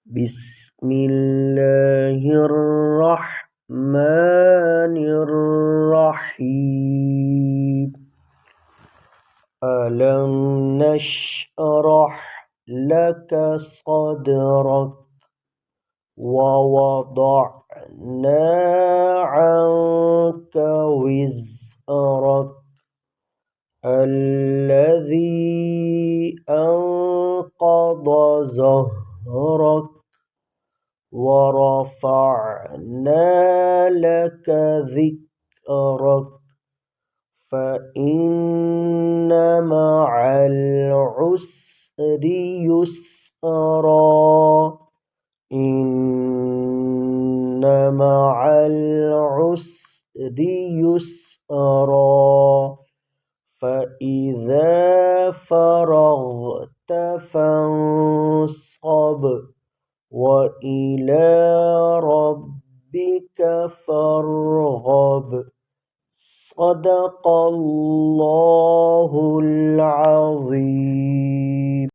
بسم الله الرحمن الرحيم. ألم نشرح لك صدرك ووضعنا عنك وزرك الذي أنقض ظهرك ورفعنا لك ذكرك فإن مع العسر يسرا إن مع العسر يسرا فإذا فرغت فانصب وإلى ربك فارغب. صدق الله